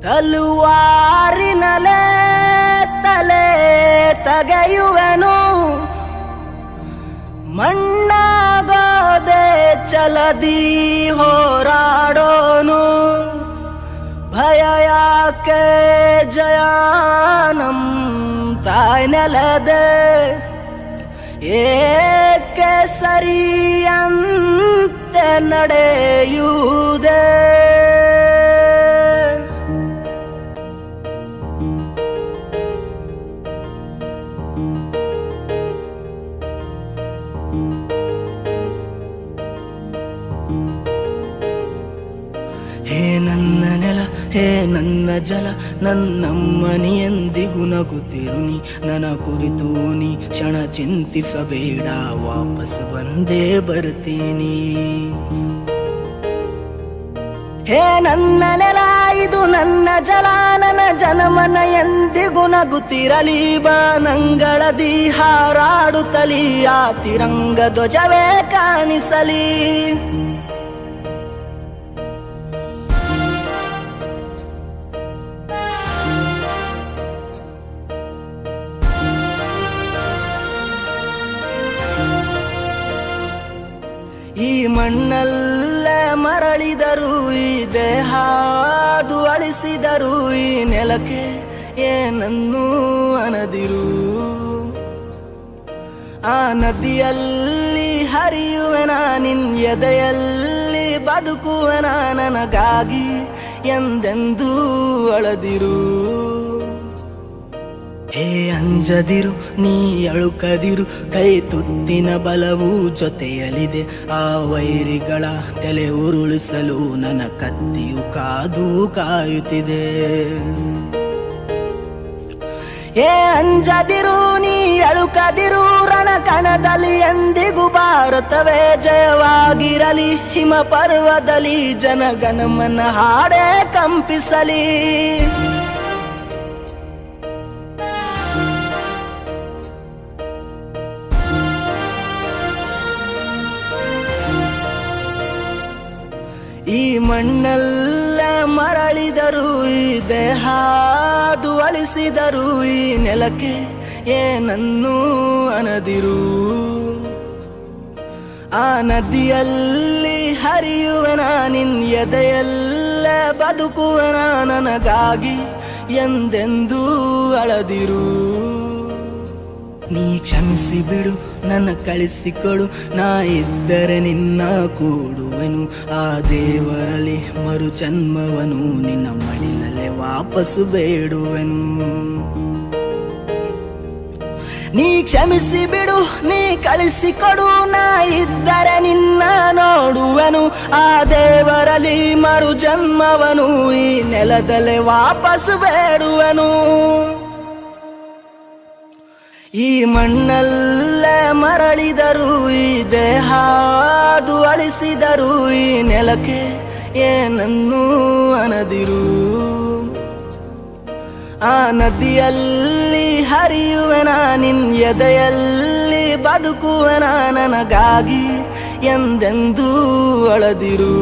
ತಲುವಾರಿನಲೆ ತಲೆ ತಗೆಯುವೆನು, ಮಣ್ಣಾಗೋದೆ ಚಲದಿ ಹೋರಾಡೋನು. ಭಯ ಯಾಕೆ ಜಯಾನಂ ತಾಯ್ನೆಲದೆ, ಏಕೆ ಸರಿಯಂತೆ ನಡೆಯುವುದೇ. ಹೇ ನನ್ನ ನೆಲ, ಹೇ ನನ್ನ ಜಲ, ನನ್ನಮ್ಮನಿ ಎಂದಿಗೂ ನಗುತ್ತಿರುನಿ. ನನ್ನ ಕುರಿತು ನೀ ಕ್ಷಣ ಚಿಂತಿಸಬೇಡ, ವಾಪಸ್ ಬಂದೇ ಬರ್ತೀನಿ. ಹೇ ನನ್ನ ನೆಲ, ಇದು ನನ್ನ ಜಲ, ನನ್ನ ಜನಮನ ಎಂದಿಗೂ ನಗುತ್ತಿರಲಿ. ಬಾನಂಗಳದಿ ಹಾರಾಡುತ್ತಲಿ, ಆ ತಿರಂಗ ಧ್ವಜವೇ ಕಾಣಿಸಲಿ. ಈ ಮಣ್ಣಲ್ಲೇ ಮರಳಿದರು, ಈ ದೇಹಾದು ಅಳಿಸಿದರು, ಈ ನೆಲಕ್ಕೆ ಏನನ್ನೂ ಅನದಿರು. ಆ ನದಿಯಲ್ಲಿ ಹರಿಯುವೆನ, ನಿನ್ ಎದೆಯಲ್ಲಿ ಬದುಕುವೆನ, ನನಗಾಗಿ ಎಂದೆಂದೂ ಅಳದಿರು. ಹೇ ಅಂಜದಿರು, ನೀ ಅಳುಕದಿರು, ಕೈ ತುತ್ತಿನ ಬಲವು ಜೊತೆಯಲಿದೆ. ಆ ವೈರಿಗಳ ತಲೆ ಉರುಳಿಸಲು ನನ್ನ ಕತ್ತಿಯು ಕಾದು ಕಾಯುತ್ತಿದೆ. ಹೇ ಅಂಜದಿರು, ನೀ ಅಳುಕದಿರು, ರಣಕಣದಲ್ಲಿ ಎಂದಿಗೂ ಭಾರತವೇ ಜಯವಾಗಿರಲಿ. ಹಿಮ ಪರ್ವದಲ್ಲಿ ಜನಗಣಮನ ಹಾಡೇ ಕಂಪಿಸಲಿ. ಈ ಮಣ್ಣಲ್ಲ ಮರಳಿದರು, ಈ ದೇಹಾದು ಅಳಿಸಿದರು, ಈ ನೆಲಕ್ಕೆ ಏನನ್ನೂ ಅನದಿರು. ಆ ನದಿಯಲ್ಲಿ ಹರಿಯುವೆನ, ನಿನ್ ಎದೆಯಲ್ಲೇ ಬದುಕುವೆನ, ನನಗಾಗಿ ಎಂದೆಂದೂ ಅಳದಿರು. ನೀ ಕ್ಷಮಿಸಿ ಬಿಡು, ನನ್ನ ಕಳಿಸಿಕೊಡು, ನಾ ಇದ್ದರೆ ನಿನ್ನ ಕೂಡುವೆನು. ಆ ದೇವರಲ್ಲಿ ಮರು ಜನ್ಮವನು, ನಿನ್ನ ಮಡಿಲಲ್ಲೇ ವಾಪಸ್ಸು ಬೇಡುವೆನು. ನೀ ಕ್ಷಮಿಸಿ ಬಿಡು, ನೀ ಕಳಿಸಿಕೊಡು, ನಾ ಇದ್ದರೆ ನಿನ್ನ ನೋಡುವೆನು. ಆ ದೇವರಲ್ಲಿ ಮರು ಜನ್ಮವನು, ಈ ನೆಲದಲ್ಲೇ ವಾಪಸ್ಸು ಬೇಡುವೆನು. ಈ ಮಣ್ಣಲ್ಲೇ ಮರಳಿದರು, ಈ ದೇಹಾದು ಅಳಿಸಿದರು, ಈ ನೆಲಕ್ಕೆ ಏನನ್ನೂ ಅನದಿರು. ಆ ನದಿಯಲ್ಲಿ ಹರಿಯುವೆನ, ನಿನ್ ಎದೆಯಲ್ಲಿ ಬದುಕುವೆನ, ನನಗಾಗಿ ಎಂದೆಂದೂ ಅಳದಿರು.